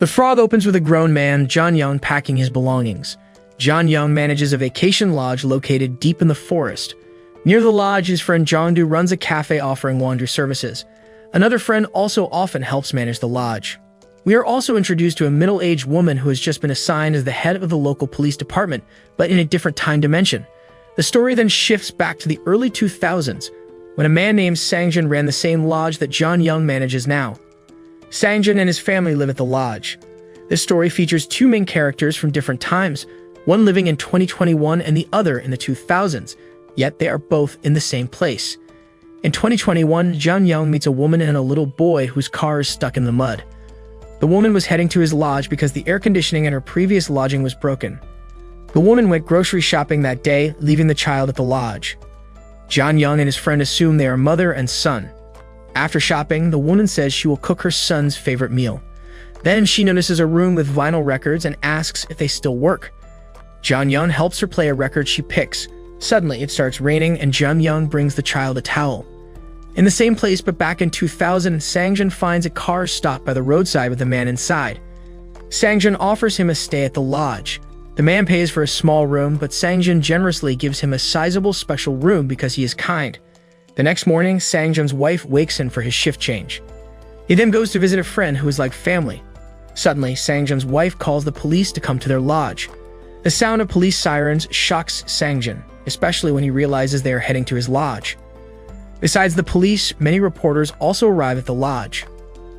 The frog opens with a grown man, John Young, packing his belongings. John Young manages a vacation lodge located deep in the forest. Near the lodge, his friend John Doe runs a cafe offering laundry services. Another friend also often helps manage the lodge. We are also introduced to a middle-aged woman who has just been assigned as the head of the local police department, but in a different time dimension. The story then shifts back to the early 2000s, when a man named Sangjin ran the same lodge that John Young manages now. Sangjin and his family live at the lodge. This story features two main characters from different times, one living in 2021 and the other in the 2000s, yet they are both in the same place. In 2021, John Young meets a woman and a little boy whose car is stuck in the mud. The woman was heading to his lodge because the air conditioning in her previous lodging was broken. The woman went grocery shopping that day, leaving the child at the lodge. John Young and his friend assume they are mother and son. After shopping, the woman says she will cook her son's favorite meal. Then she notices a room with vinyl records and asks if they still work. John Young helps her play a record she picks. Suddenly, it starts raining and John Young brings the child a towel. In the same place but back in 2000, Sangjin finds a car stopped by the roadside with a man inside. Sangjin offers him a stay at the lodge. The man pays for a small room, but Sangjin generously gives him a sizable special room because he is kind. The next morning, Sangjin's wife wakes him for his shift change. He then goes to visit a friend who is like family. Suddenly, Sangjin's wife calls the police to come to their lodge. The sound of police sirens shocks Sangjin, especially when he realizes they are heading to his lodge. Besides the police, many reporters also arrive at the lodge.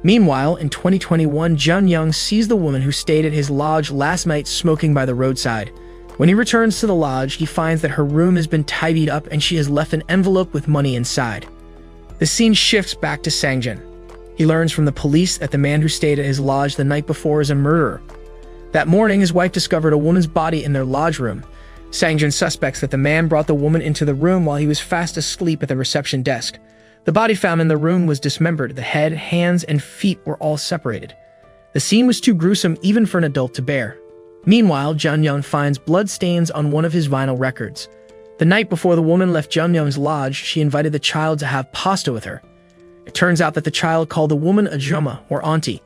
Meanwhile, in 2021, John Young sees the woman who stayed at his lodge last night smoking by the roadside. When he returns to the lodge, he finds that her room has been tidied up and she has left an envelope with money inside. The scene shifts back to Sangjin. He learns from the police that the man who stayed at his lodge the night before is a murderer. That morning, his wife discovered a woman's body in their lodge room. Sangjin suspects that the man brought the woman into the room while he was fast asleep at the reception desk. The body found in the room was dismembered. The head, hands, and feet were all separated. The scene was too gruesome even for an adult to bear. Meanwhile, John Young finds blood stains on one of his vinyl records. The night before the woman left John Young's lodge, she invited the child to have pasta with her. It turns out that the child called the woman Ajumma, or auntie.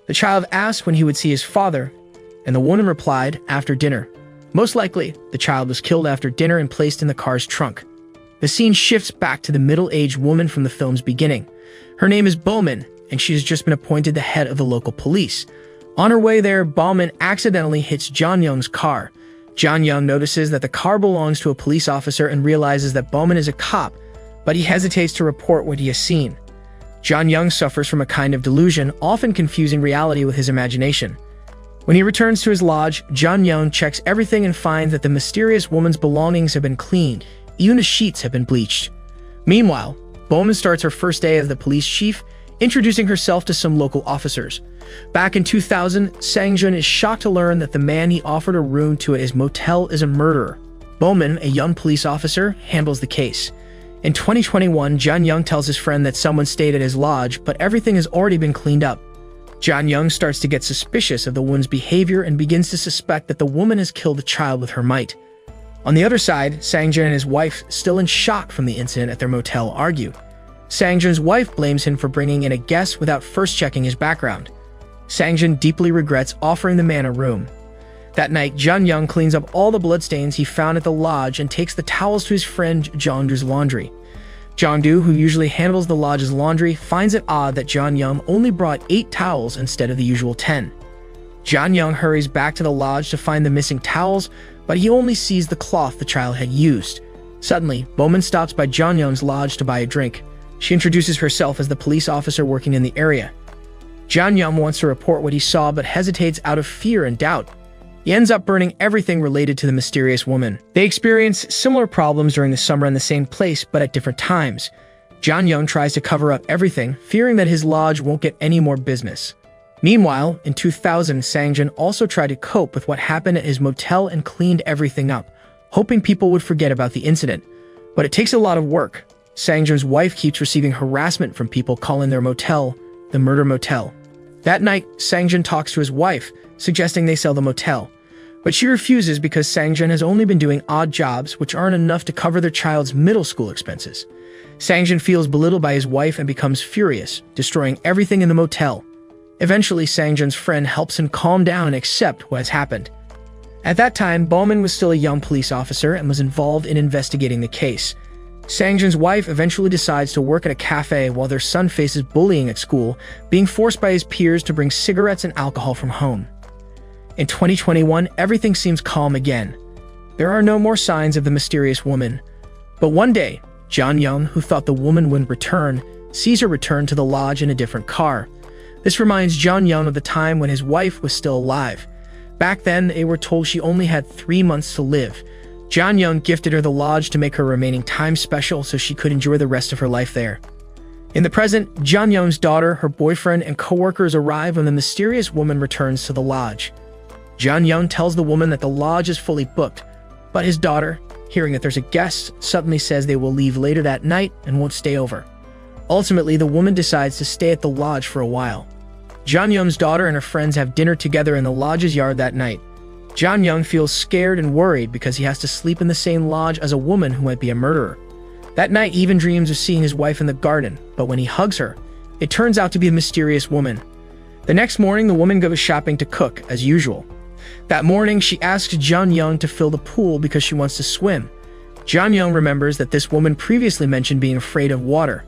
The child asked when he would see his father, and the woman replied, after dinner. Most likely, the child was killed after dinner and placed in the car's trunk. The scene shifts back to the middle-aged woman from the film's beginning. Her name is Bowman, and she has just been appointed the head of the local police. On her way there, Bowman accidentally hits John Young's car. John Young notices that the car belongs to a police officer and realizes that Bowman is a cop, but he hesitates to report what he has seen. John Young suffers from a kind of delusion, often confusing reality with his imagination. When he returns to his lodge, John Young checks everything and finds that the mysterious woman's belongings have been cleaned. Even the sheets have been bleached. Meanwhile, Bowman starts her first day as the police chief, introducing herself to some local officers. Back in 2000, Sangjin is shocked to learn that the man he offered a room to at his motel is a murderer. Bowman, a young police officer, handles the case. In 2021, John Young tells his friend that someone stayed at his lodge, but everything has already been cleaned up. John Young starts to get suspicious of the woman's behavior and begins to suspect that the woman has killed the child with her might. On the other side, Sangjin and his wife, still in shock from the incident at their motel, argue. Sangjin's wife blames him for bringing in a guest without first checking his background. Sangjin deeply regrets offering the man a room. That night, John Young cleans up all the bloodstains he found at the lodge and takes the towels to his friend John Doe's laundry. John Doe, who usually handles the lodge's laundry, finds it odd that John Young only brought 8 towels instead of the usual 10. John Young hurries back to the lodge to find the missing towels, but he only sees the cloth the child had used. Suddenly, Bowman stops by John Young's lodge to buy a drink. She introduces herself as the police officer working in the area. John Young wants to report what he saw but hesitates out of fear and doubt. He ends up burning everything related to the mysterious woman. They experience similar problems during the summer in the same place, but at different times. John Young tries to cover up everything, fearing that his lodge won't get any more business. Meanwhile, in 2000, Sangjin also tried to cope with what happened at his motel and cleaned everything up, hoping people would forget about the incident. But it takes a lot of work. Sangjin's wife keeps receiving harassment from people calling their motel the Murder Motel. That night, Sangjin talks to his wife, suggesting they sell the motel. But she refuses because Sangjin has only been doing odd jobs which aren't enough to cover their child's middle school expenses. Sangjin feels belittled by his wife and becomes furious, destroying everything in the motel. Eventually, Sang-jun's friend helps him calm down and accept what has happened. At that time, Bowman was still a young police officer and was involved in investigating the case. Sang-jun's wife eventually decides to work at a cafe while their son faces bullying at school, being forced by his peers to bring cigarettes and alcohol from home. In 2021, everything seems calm again. There are no more signs of the mysterious woman. But one day, John Young, who thought the woman would return, sees her return to the lodge in a different car. This reminds John Young of the time when his wife was still alive. Back then, they were told she only had 3 months to live. John Young gifted her the lodge to make her remaining time special so she could enjoy the rest of her life there. In the present, John Young's daughter, her boyfriend, and co-workers arrive when the mysterious woman returns to the lodge. John Young tells the woman that the lodge is fully booked, but his daughter, hearing that there's a guest, suddenly says they will leave later that night and won't stay over. Ultimately, the woman decides to stay at the lodge for a while. John Young's daughter and her friends have dinner together in the lodge's yard that night. John Young feels scared and worried because he has to sleep in the same lodge as a woman who might be a murderer. That night, he even dreams of seeing his wife in the garden, but when he hugs her, it turns out to be a mysterious woman. The next morning, the woman goes shopping to cook, as usual. That morning, she asks John Young to fill the pool because she wants to swim. John Young remembers that this woman previously mentioned being afraid of water.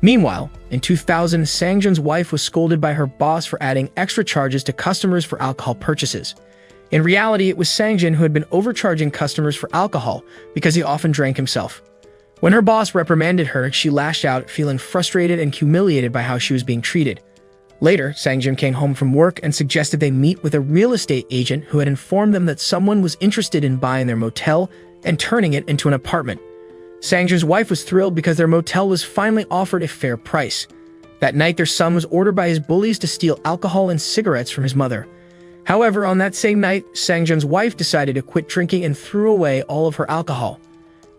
Meanwhile, in 2000, Sang-jun's wife was scolded by her boss for adding extra charges to customers for alcohol purchases. In reality, it was Sang-jun who had been overcharging customers for alcohol because he often drank himself. When her boss reprimanded her, she lashed out, feeling frustrated and humiliated by how she was being treated. Later, Sang-jun came home from work and suggested they meet with a real estate agent who had informed them that someone was interested in buying their motel and turning it into an apartment. Sang-jun's wife was thrilled because their motel was finally offered a fair price. That night, their son was ordered by his bullies to steal alcohol and cigarettes from his mother. However, on that same night, Sang-jun's wife decided to quit drinking and threw away all of her alcohol.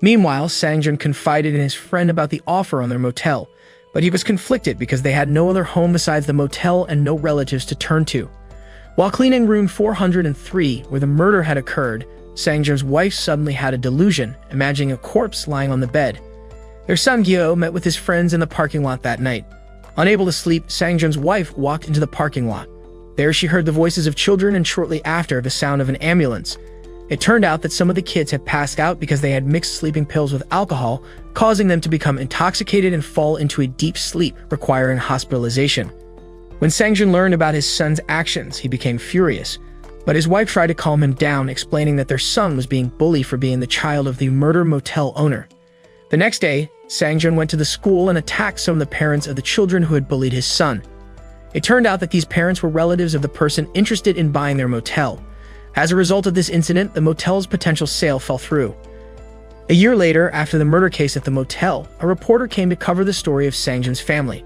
Meanwhile, Sang-jun confided in his friend about the offer on their motel, but he was conflicted because they had no other home besides the motel and no relatives to turn to. While cleaning room 403, where the murder had occurred, Sang-jun's wife suddenly had a delusion, imagining a corpse lying on the bed. Their son Gyo met with his friends in the parking lot that night. Unable to sleep, Sang-jun's wife walked into the parking lot. There she heard the voices of children and shortly after, the sound of an ambulance. It turned out that some of the kids had passed out because they had mixed sleeping pills with alcohol, causing them to become intoxicated and fall into a deep sleep, requiring hospitalization. When Sang-jun learned about his son's actions, he became furious. But his wife tried to calm him down, explaining that their son was being bullied for being the child of the murder motel owner. The next day, Sang-jun went to the school and attacked some of the parents of the children who had bullied his son. It turned out that these parents were relatives of the person interested in buying their motel. As a result of this incident, the motel's potential sale fell through. A year later, after the murder case at the motel, a reporter came to cover the story of Sang-jun's family.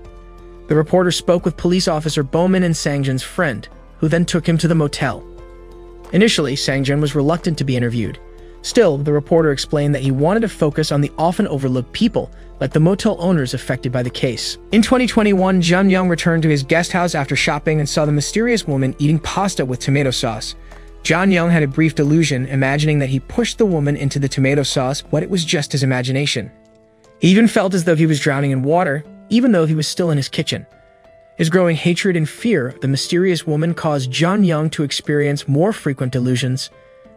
The reporter spoke with police officer Bowman and Sang-jun's friend, who then took him to the motel. Initially, Sang-jun was reluctant to be interviewed. Still, the reporter explained that he wanted to focus on the often overlooked people, like the motel owners affected by the case. In 2021, John Young returned to his guest house after shopping and saw the mysterious woman eating pasta with tomato sauce. John Young had a brief delusion, imagining that he pushed the woman into the tomato sauce, but it was just his imagination. He even felt as though he was drowning in water, even though he was still in his kitchen. His growing hatred and fear of the mysterious woman caused John Young to experience more frequent delusions.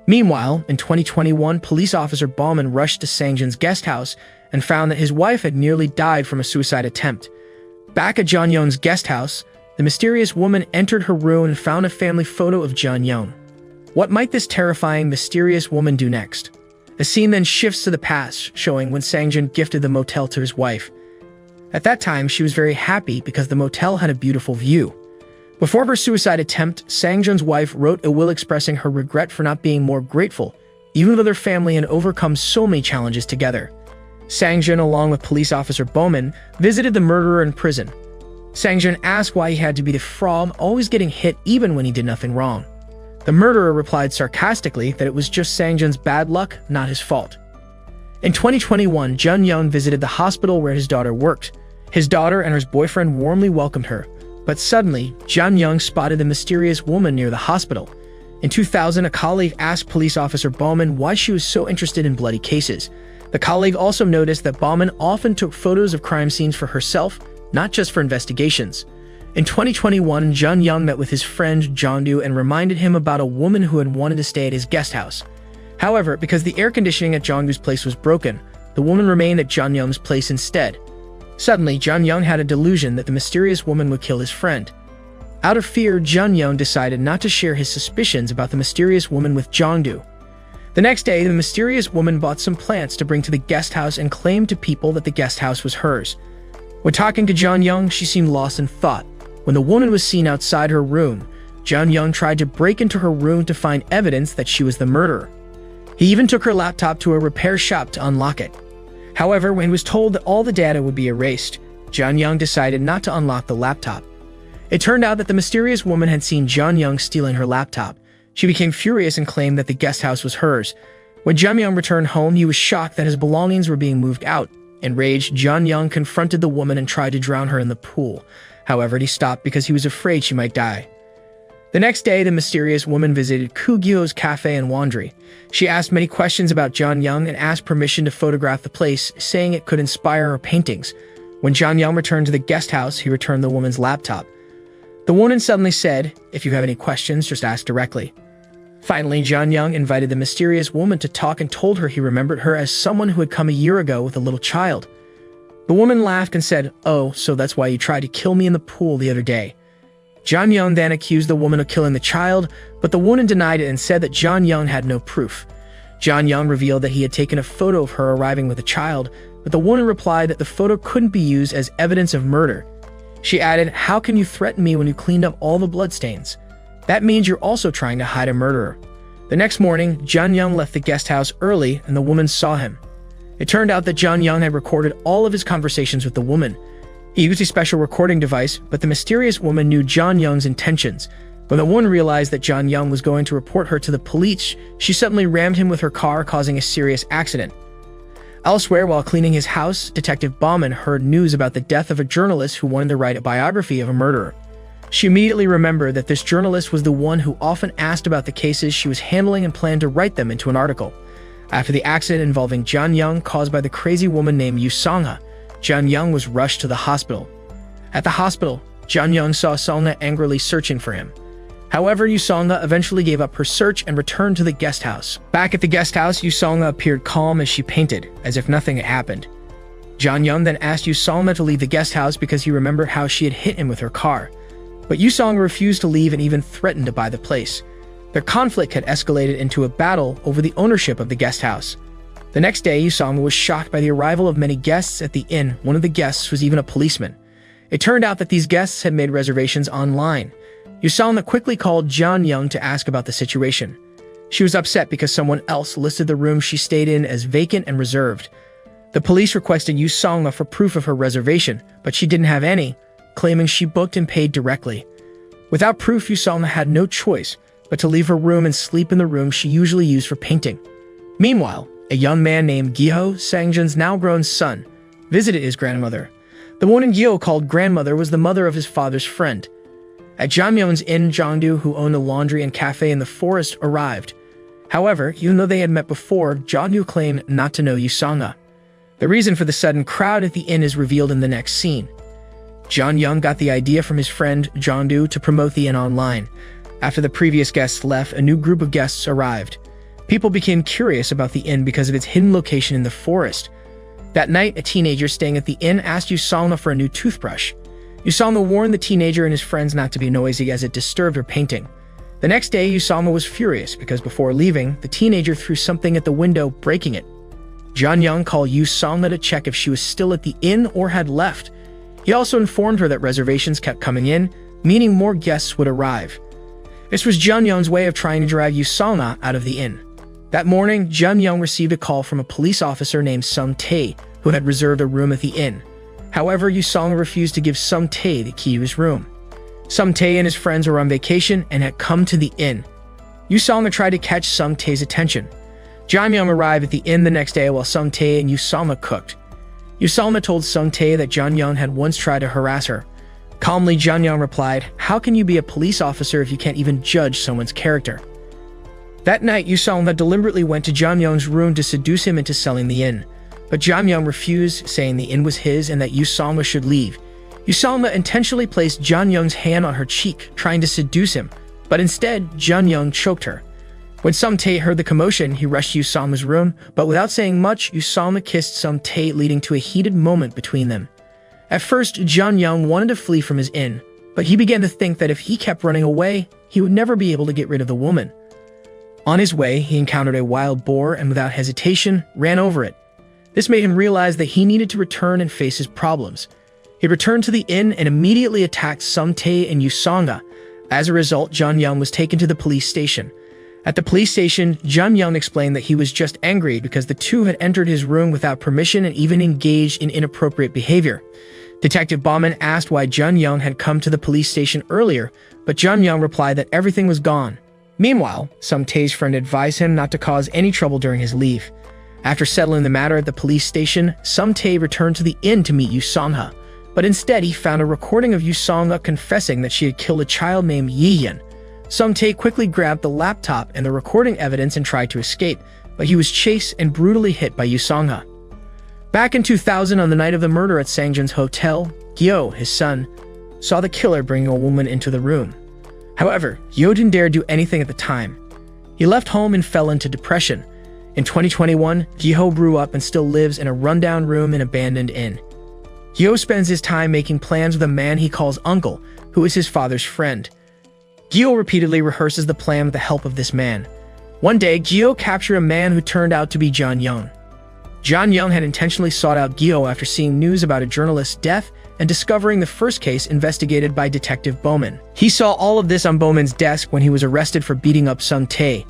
Meanwhile, in 2021, police officer Bauman rushed to Sang-jun's guest house and found that his wife had nearly died from a suicide attempt. Back at John Young's guest house, the mysterious woman entered her room and found a family photo of John Young. What might this terrifying, mysterious woman do next? The scene then shifts to the past, showing when Sang-jun gifted the motel to his wife. At that time, she was very happy because the motel had a beautiful view. Before her suicide attempt, Sang-jun's wife wrote a will expressing her regret for not being more grateful, even though their family had overcome so many challenges together. Sang-jun, along with police officer Bowman, visited the murderer in prison. Sang-jun asked why he had to be the frog, always getting hit even when he did nothing wrong. The murderer replied sarcastically that it was just Sang-jun's bad luck, not his fault. In 2021, John Young visited the hospital where his daughter worked. His daughter and her boyfriend warmly welcomed her, but suddenly, John Young spotted the mysterious woman near the hospital. In 2000, a colleague asked police officer Bauman why she was so interested in bloody cases. The colleague also noticed that Bauman often took photos of crime scenes for herself, not just for investigations. In 2021, Jun Young met with his friend Jongdu and reminded him about a woman who had wanted to stay at his guest house. However, because the air conditioning at Jongdu's place was broken, the woman remained at Jun Young's place instead. Suddenly, Jun Young had a delusion that the mysterious woman would kill his friend. Out of fear, Jun Young decided not to share his suspicions about the mysterious woman with Jongdu. The next day, the mysterious woman bought some plants to bring to the guest house and claimed to people that the guest house was hers. When talking to Jun Young, she seemed lost in thought. When the woman was seen outside her room, Jun Young tried to break into her room to find evidence that she was the murderer. He even took her laptop to a repair shop to unlock it. However, when he was told that all the data would be erased, Jun Young decided not to unlock the laptop. It turned out that the mysterious woman had seen Jun Young stealing her laptop. She became furious and claimed that the guest house was hers. When Jun Young returned home, he was shocked that his belongings were being moved out. Enraged, Jun Young confronted the woman and tried to drown her in the pool. However, he stopped because he was afraid she might die. The next day, the mysterious woman visited Kugyo's cafe in Wondery. She asked many questions about Jun Young and asked permission to photograph the place, saying it could inspire her paintings. When Jun Young returned to the guest house, he returned the woman's laptop. The woman suddenly said, "If you have any questions, just ask directly." Finally, Jun Young invited the mysterious woman to talk and told her he remembered her as someone who had come a year ago with a little child. The woman laughed and said, "Oh, so that's why you tried to kill me in the pool the other day." Jun Young then accused the woman of killing the child, but the woman denied it and said that Jun Young had no proof. Jun Young revealed that he had taken a photo of her arriving with a child, but the woman replied that the photo couldn't be used as evidence of murder. She added, "How can you threaten me when you cleaned up all the bloodstains? That means you're also trying to hide a murderer." The next morning, Jun Young left the guest house early and the woman saw him. It turned out that Jun Young had recorded all of his conversations with the woman. He used a special recording device, but the mysterious woman knew Jun Young's intentions. When the woman realized that Jun Young was going to report her to the police, she suddenly rammed him with her car, causing a serious accident. Elsewhere, while cleaning his house, Detective Bauman heard news about the death of a journalist who wanted to write a biography of a murderer. She immediately remembered that this journalist was the one who often asked about the cases she was handling and planned to write them into an article. After the accident involving Jun Young caused by the crazy woman named Yu Song-ha, Jun Young was rushed to the hospital. At the hospital, Jun Young saw Song-ha angrily searching for him. However, Yu Song-ha eventually gave up her search and returned to the guest house. Back at the guest house, Yu Song-ha appeared calm as she painted, as if nothing had happened. Jun Young then asked Yu Song-ha to leave the guest house because he remembered how she had hit him with her car. But Yu Song-ha refused to leave and even threatened to buy the place. Their conflict had escalated into a battle over the ownership of the guest house. The next day, Yu Song-ha was shocked by the arrival of many guests at the inn. One of the guests was even a policeman. It turned out that these guests had made reservations online. Yu Song-ha quickly called Jun Young to ask about the situation. She was upset because someone else listed the room she stayed in as vacant and reserved. The police requested Yu Song-ha for proof of her reservation, but she didn't have any, claiming she booked and paid directly. Without proof, Yu Song-ha had no choice but to leave her room and sleep in the room she usually used for painting. Meanwhile, a young man named Giho, Sangjun's now-grown son, visited his grandmother. The woman Giho called grandmother was the mother of his father's friend. At Jamyeon's inn, Jongdu, who owned a laundry and cafe in the forest, arrived. However, even though they had met before, Jongdu claimed not to know Yu Song-ha. The reason for the sudden crowd at the inn is revealed in the next scene. Jun Young got the idea from his friend Jongdu to promote the inn online. After the previous guests left, a new group of guests arrived. People became curious about the inn because of its hidden location in the forest. That night, a teenager staying at the inn asked Yu Song-ha for a new toothbrush. Yu Song-ha warned the teenager and his friends not to be noisy as it disturbed her painting. The next day, Yu Song-ha was furious because before leaving, the teenager threw something at the window, breaking it. Jun Young called Yu Song-ha to check if she was still at the inn or had left. He also informed her that reservations kept coming in, meaning more guests would arrive. This was Jun Young's way of trying to drive Yu Song-ha out of the inn. That morning, Jun Young received a call from a police officer named Sung Tae, who had reserved a room at the inn. However, Yu Song-ha refused to give Sung Tae the key to his room. Sung Tae and his friends were on vacation and had come to the inn. Yu Song-ha tried to catch Sung Tae's attention. Jun Young arrived at the inn the next day while Sung Tae and Yu Song-ha cooked. Yu Song-ha told Sung Tae that Jun Young had once tried to harass her. Calmly, Jun Young replied, "How can you be a police officer if you can't even judge someone's character?" That night, Yu Song-ha deliberately went to Jun Young's room to seduce him into selling the inn. But Jun Young refused, saying the inn was his and that Yu Song-ha should leave. Yusalma intentionally placed John Young's hand on her cheek, trying to seduce him, but instead, John Young choked her. When Sum Tae heard the commotion, he rushed to Yusalma's room, but without saying much, Yusalma kissed Sum Tae, leading to a heated moment between them. At first, John Young wanted to flee from his inn, but he began to think that if he kept running away, he would never be able to get rid of the woman. On his way, he encountered a wild boar and without hesitation, ran over it. This made him realize that he needed to return and face his problems. He returned to the inn and immediately attacked Sum Tae and Yusalma. As a result, John Young was taken to the police station. At the police station, John Young explained that he was just angry because the two had entered his room without permission and even engaged in inappropriate behavior. Detective Bauman asked why John Young had come to the police station earlier, but John Young replied that everything was gone. Meanwhile, Sum Tae's friend advised him not to cause any trouble during his leave. After settling the matter at the police station, Sum Tae returned to the inn to meet Yusalma, but instead he found a recording of Yusalma confessing that she had killed a child named Yihyun. Sum Tae quickly grabbed the laptop and the recording evidence and tried to escape, but he was chased and brutally hit by Yusalma. Back in 2000, on the night of the murder at Sangjun's hotel, Gyo, his son, saw the killer bringing a woman into the room. However, Gyo didn't dare do anything at the time. He left home and fell into depression. In 2021, Gyo grew up and still lives in a rundown room in an abandoned inn. Gyo spends his time making plans with a man he calls Uncle, who is his father's friend. Gyo repeatedly rehearses the plan with the help of this man. One day, Gyo captured a man who turned out to be John Young. John Young had intentionally sought out Gyo after seeing news about a journalist's death and discovering the first case investigated by Detective Bowman. He saw all of this on Bowman's desk when he was arrested for beating up Sum Tae.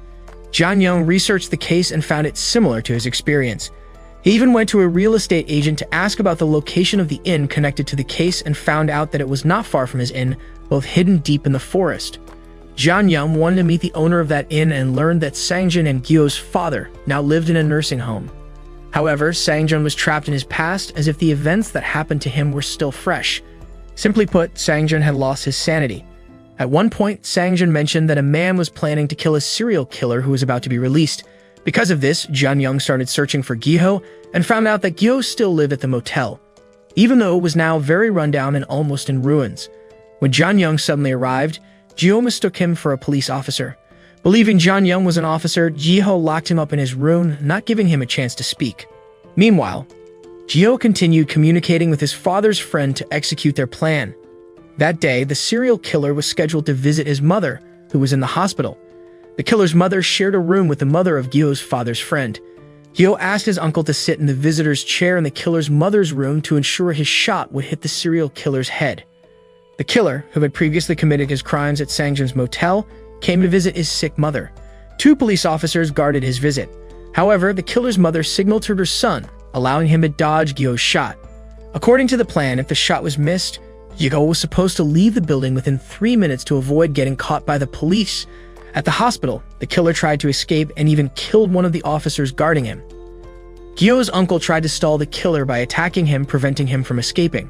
John Young researched the case and found it similar to his experience. He even went to a real estate agent to ask about the location of the inn connected to the case and found out that it was not far from his inn, both hidden deep in the forest. John Young wanted to meet the owner of that inn and learned that Sangjun and Gyo's father now lived in a nursing home. However, Sangjun was trapped in his past as if the events that happened to him were still fresh. Simply put, Sangjun had lost his sanity. At one point, Sangjun mentioned that a man was planning to kill a serial killer who was about to be released. Because of this, John Young started searching for Gyo and found out that Gyo still lived at the motel, even though it was now very rundown and almost in ruins. When John Young suddenly arrived, Gyo mistook him for a police officer. Believing John Young was an officer, Gyo locked him up in his room, not giving him a chance to speak. Meanwhile, Gyo continued communicating with his father's friend to execute their plan. That day, the serial killer was scheduled to visit his mother, who was in the hospital. The killer's mother shared a room with the mother of Gyo's father's friend. Gyo asked his uncle to sit in the visitor's chair in the killer's mother's room to ensure his shot would hit the serial killer's head. The killer, who had previously committed his crimes at Sangjun's motel, came to visit his sick mother. 2 police officers guarded his visit. However, the killer's mother signaled to her son, allowing him to dodge Gyo's shot. According to the plan, if the shot was missed, Gyo was supposed to leave the building within 3 minutes to avoid getting caught by the police. At the hospital, the killer tried to escape and even killed one of the officers guarding him. Gyo's uncle tried to stall the killer by attacking him, preventing him from escaping.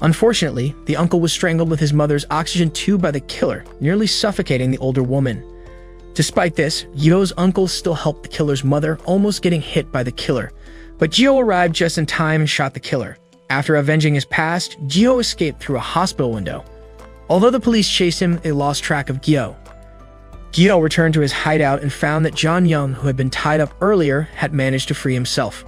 Unfortunately, the uncle was strangled with his mother's oxygen tube by the killer, nearly suffocating the older woman. Despite this, Gyo's uncle still helped the killer's mother, almost getting hit by the killer. But Gyo arrived just in time and shot the killer. After avenging his past, Gyo escaped through a hospital window. Although the police chased him, they lost track of Gyo. Gyo returned to his hideout and found that John Young, who had been tied up earlier, had managed to free himself.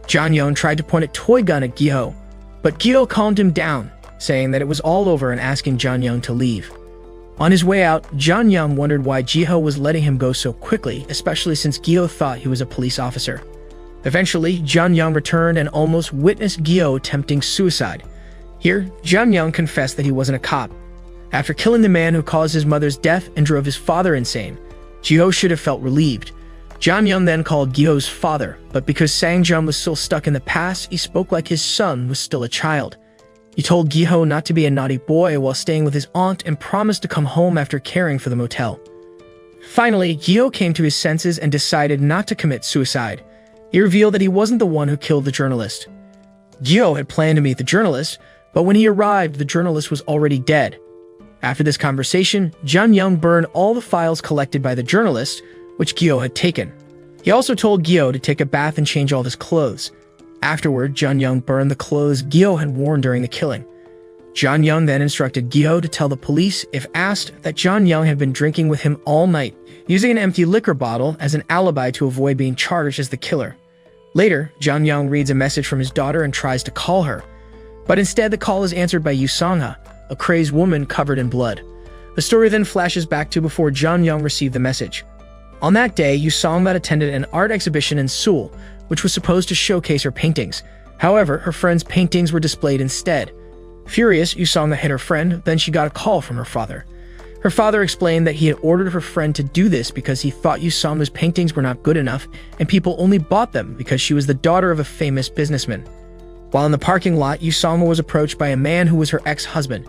John Young tried to point a toy gun at Gyo, but Gyo calmed him down, saying that it was all over and asking John Young to leave. On his way out, John Young wondered why Gyo was letting him go so quickly, especially since Gyo thought he was a police officer. Eventually, John Young returned and almost witnessed Gyo attempting suicide. Here, John Young confessed that he wasn't a cop. After killing the man who caused his mother's death and drove his father insane, Gyo should have felt relieved. John Young then called Gyo's father, but because Sangjun was still stuck in the past, he spoke like his son was still a child. He told Gyo not to be a naughty boy while staying with his aunt and promised to come home after caring for the motel. Finally, Gyo came to his senses and decided not to commit suicide. He revealed that he wasn't the one who killed the journalist. Gyo had planned to meet the journalist, but when he arrived, the journalist was already dead. After this conversation, John Young burned all the files collected by the journalist, which Gyo had taken. He also told Gyo to take a bath and change all his clothes. Afterward, John Young burned the clothes Gyo had worn during the killing. John Young then instructed Gyo to tell the police, if asked, that John Young had been drinking with him all night, using an empty liquor bottle as an alibi to avoid being charged as the killer. Later, John Young reads a message from his daughter and tries to call her, but instead the call is answered by Yu Song-ha, a crazed woman covered in blood. The story then flashes back to before John Young received the message. On that day, Yu Song-ha attended an art exhibition in Seoul, which was supposed to showcase her paintings. However, her friend's paintings were displayed instead. Furious, Yu Song-ha hit her friend, then she got a call from her father. Her father explained that he had ordered her friend to do this because he thought Yu Song-ha's paintings were not good enough and people only bought them because she was the daughter of a famous businessman. While in the parking lot, Yu Song-ha was approached by a man who was her ex-husband.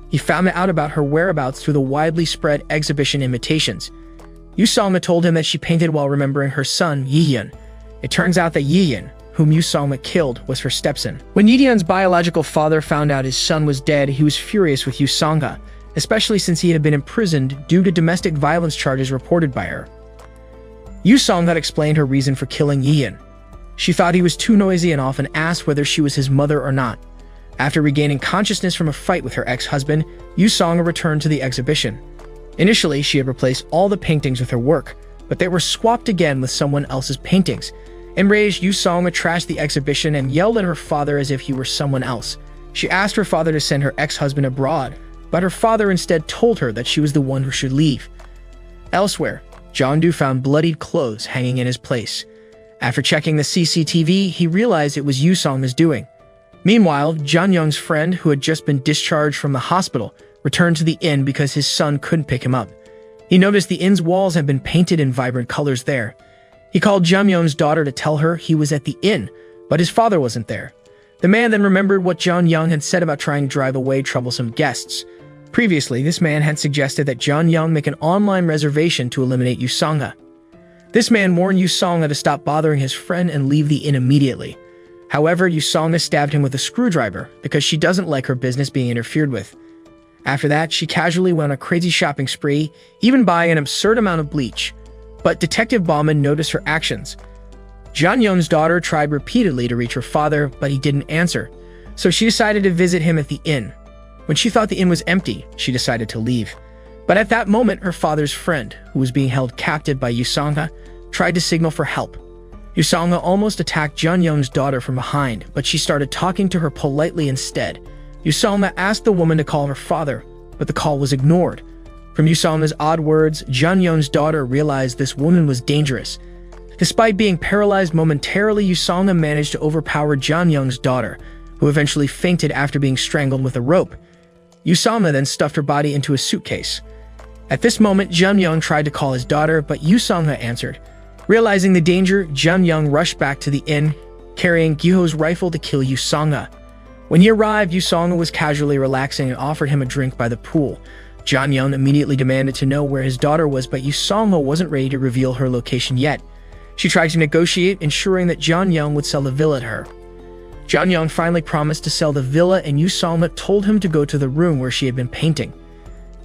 He found out about her whereabouts through the widely spread exhibition invitations. Yu Song-ha told him that she painted while remembering her son, Yi-hyun. It turns out that Yi-hyun, whom Yu Song-ha killed, was her stepson. When Yi-hyun's biological father found out his son was dead, he was furious with Yu Song-ha, especially since he had been imprisoned due to domestic violence charges reported by her. Yu Song-ha explained her reason for killing Yi-hyun. She thought he was too noisy and often asked whether she was his mother or not. After regaining consciousness from a fight with her ex-husband, Yu Song-ha returned to the exhibition. Initially, she had replaced all the paintings with her work, but they were swapped again with someone else's paintings. Enraged, Yu Song-ha trashed the exhibition and yelled at her father as if he were someone else. She asked her father to send her ex-husband abroad, but her father instead told her that she was the one who should leave. Elsewhere, Jeondu found bloodied clothes hanging in his place. After checking the CCTV, he realized it was Yu Song-ha's doing. Meanwhile, John Young's friend, who had just been discharged from the hospital, returned to the inn because his son couldn't pick him up. He noticed the inn's walls had been painted in vibrant colors there. He called John Young's daughter to tell her he was at the inn, but his father wasn't there. The man then remembered what John Young had said about trying to drive away troublesome guests. Previously, this man had suggested that John Young make an online reservation to eliminate Yu Song-ha. This man warned Yu Song-ha to stop bothering his friend and leave the inn immediately. However, Yu Song-ha stabbed him with a screwdriver because she doesn't like her business being interfered with. After that, she casually went on a crazy shopping spree, even buying an absurd amount of bleach. But Detective Bauman noticed her actions. John Young's daughter tried repeatedly to reach her father, but he didn't answer, so she decided to visit him at the inn. When she thought the inn was empty, she decided to leave. But at that moment, her father's friend, who was being held captive by Yu Song-ha, tried to signal for help. Yu Song-ha almost attacked John Young's daughter from behind, but she started talking to her politely instead. Yu Song-ha asked the woman to call her father, but the call was ignored. From Yu Song-ha's odd words, John Young's daughter realized this woman was dangerous. Despite being paralyzed momentarily, Yu Song-ha managed to overpower John Young's daughter, who eventually fainted after being strangled with a rope. Yu Song-ha then stuffed her body into a suitcase. At this moment, John Young tried to call his daughter, but Yu Song-ha answered. Realizing the danger, John Young rushed back to the inn, carrying Gyo's rifle to kill Yu Song-ha. When he arrived, Yu Song-ha was casually relaxing and offered him a drink by the pool. John Young immediately demanded to know where his daughter was, but Yu Song-ha wasn't ready to reveal her location yet. She tried to negotiate, ensuring that John Young would sell the villa to her. John Young finally promised to sell the villa, and Yu Song-ha told him to go to the room where she had been painting.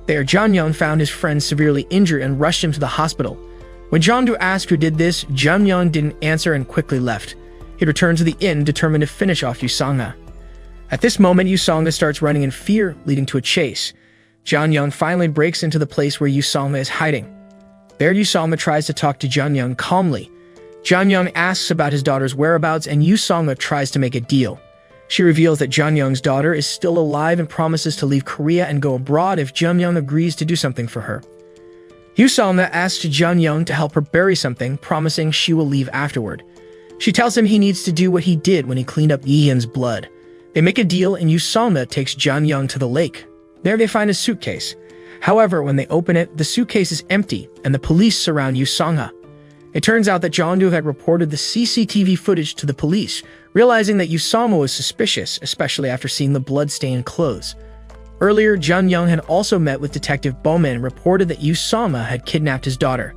There, John Young found his friend severely injured and rushed him to the hospital. When Jeondu asked who did this, John Young didn't answer and quickly left. He returned to the inn, determined to finish off Yu Song-ha. At this moment, Yu Song-ha starts running in fear, leading to a chase. John Young finally breaks into the place where Yu Song-ha is hiding. There, Yu Song-ha tries to talk to John Young calmly. John Young asks about his daughter's whereabouts, and Yu Song-ha tries to make a deal. She reveals that John Young's daughter is still alive and promises to leave Korea and go abroad if John Young agrees to do something for her. Yu Song-ha asks John Young to help her bury something, promising she will leave afterward. She tells him he needs to do what he did when he cleaned up Yi-hyun's blood. They make a deal, and Yu Song-ha takes John Young to the lake. There they find a suitcase. However, when they open it, the suitcase is empty, and the police surround Yu Song-ha. It turns out that Jeondu had reported the CCTV footage to the police, realizing that Yu Song-ha was suspicious, especially after seeing the blood-stained clothes. Earlier, John Young had also met with Detective Bowman and reported that Yu Song-ha had kidnapped his daughter.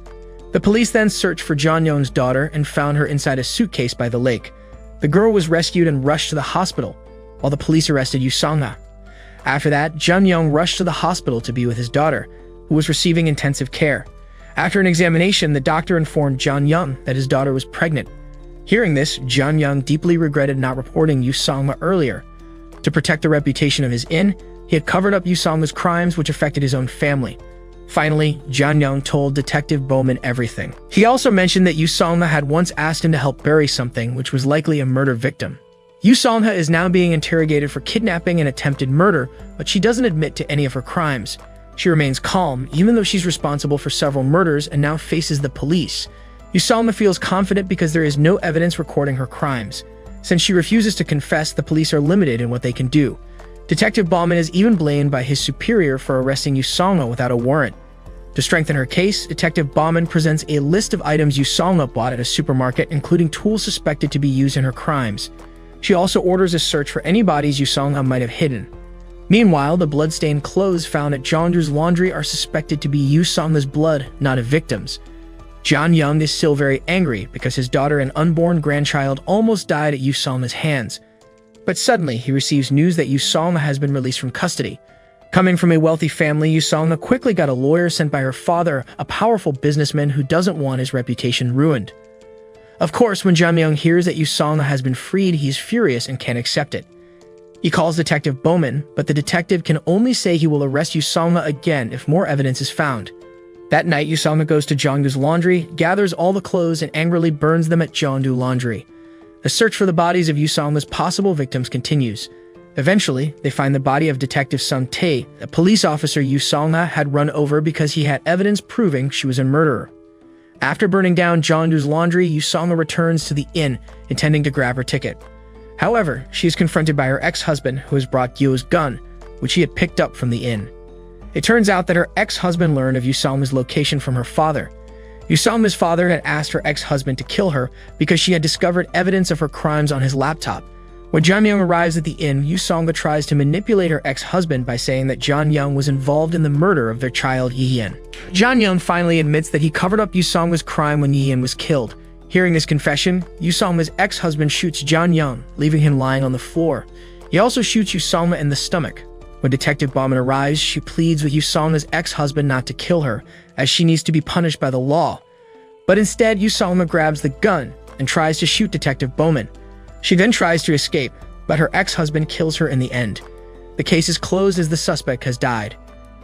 The police then searched for John Young's daughter and found her inside a suitcase by the lake. The girl was rescued and rushed to the hospital, while the police arrested Yu Song-ha. After that, John Young rushed to the hospital to be with his daughter, who was receiving intensive care. After an examination, the doctor informed John Young that his daughter was pregnant. Hearing this, John Young deeply regretted not reporting Yu Song-ha earlier. To protect the reputation of his inn, he had covered up Yu Songma's crimes which affected his own family. Finally, John Young told Detective Bowman everything. He also mentioned that Yu Songma had once asked him to help bury something which was likely a murder victim. Yu Songma is now being interrogated for kidnapping and attempted murder, but she doesn't admit to any of her crimes. She remains calm, even though she's responsible for several murders and now faces the police. Yu Songma feels confident because there is no evidence recording her crimes. Since she refuses to confess, the police are limited in what they can do. Detective Bowman is even blamed by his superior for arresting Yu Songma without a warrant. To strengthen her case, Detective Bowman presents a list of items Yu Songma bought at a supermarket, including tools suspected to be used in her crimes. She also orders a search for any bodies Yu Songma might have hidden. Meanwhile, the blood-stained clothes found at Jeondu's laundry are suspected to be Yu Songma's blood, not a victim's. John Young is still very angry because his daughter and unborn grandchild almost died at Yu Songma's hands. But suddenly, he receives news that Yu Songma has been released from custody. Coming from a wealthy family, Yu Songma quickly got a lawyer sent by her father, a powerful businessman who doesn't want his reputation ruined. Of course, when John Young hears that Yu Songma has been freed, he's furious and can't accept it. He calls Detective Bowman, but the detective can only say he will arrest Yu Songma again if more evidence is found. That night, Yu Songma goes to Jeondu's laundry, gathers all the clothes, and angrily burns them at Jeondu Laundry. The search for the bodies of Yu Songma's possible victims continues. Eventually, they find the body of Detective Sung Tae, a police officer Yu Songma had run over because he had evidence proving she was a murderer. After burning down Jeondu's laundry, Yu Songma returns to the inn, intending to grab her ticket. However, she is confronted by her ex-husband, who has brought Gyo's gun, which he had picked up from the inn. It turns out that her ex-husband learned of Yu Songma's location from her father. Yu Songma's father had asked her ex-husband to kill her because she had discovered evidence of her crimes on his laptop. When John Young arrives at the inn, Yu Songma tries to manipulate her ex-husband by saying that John Young was involved in the murder of their child Yi-Yen. John Young finally admits that he covered up Yu Songma's crime when Yi-Yen was killed. Hearing this confession, Yu Songma's ex-husband shoots John Young, leaving him lying on the floor. He also shoots Yu Songma in the stomach. When Detective Bowman arrives, she pleads with Yu Songma's ex-husband not to kill her, as she needs to be punished by the law. But instead, Yu Songma grabs the gun and tries to shoot Detective Bowman. She then tries to escape, but her ex-husband kills her in the end. The case is closed as the suspect has died.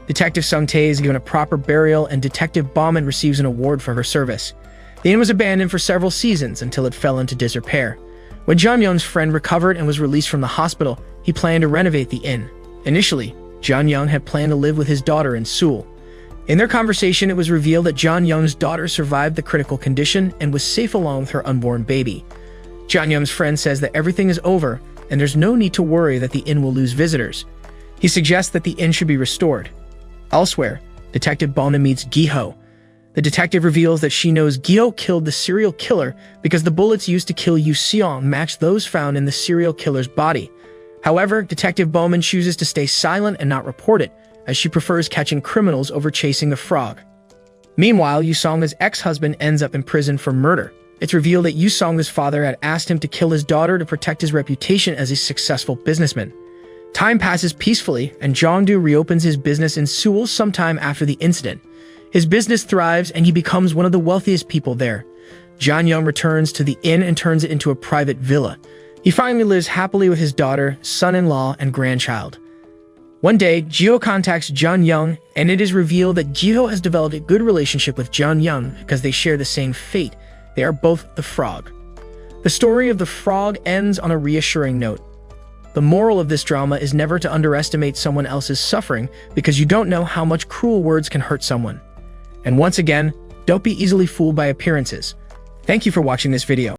Detective Sung Tae is given a proper burial, and Detective Bowman receives an award for her service. The inn was abandoned for several seasons until it fell into disrepair. When John Young's friend recovered and was released from the hospital, he planned to renovate the inn. Initially, John Young had planned to live with his daughter in Seoul. In their conversation, it was revealed that John Young's daughter survived the critical condition and was safe along with her unborn baby. John Young's friend says that everything is over and there's no need to worry that the inn will lose visitors. He suggests that the inn should be restored. Elsewhere, Detective Bowman meets Gi-ho. The detective reveals that she knows Gi-ho killed the serial killer because the bullets used to kill Yu Seong match those found in the serial killer's body. However, Detective Bowman chooses to stay silent and not report it, as she prefers catching criminals over chasing the frog. Meanwhile, Yu Songma's ex-husband ends up in prison for murder. It's revealed that Yu Songma's father had asked him to kill his daughter to protect his reputation as a successful businessman. Time passes peacefully, and Jeondu reopens his business in Seoul sometime after the incident. His business thrives, and he becomes one of the wealthiest people there. John Young returns to the inn and turns it into a private villa. He finally lives happily with his daughter, son-in-law, and grandchild. One day, Gi-ho contacts John Young, and it is revealed that Gi-ho has developed a good relationship with John Young because they share the same fate. They are both the frog. The story of the frog ends on a reassuring note. The moral of this drama is never to underestimate someone else's suffering because you don't know how much cruel words can hurt someone. And once again, don't be easily fooled by appearances. Thank you for watching this video.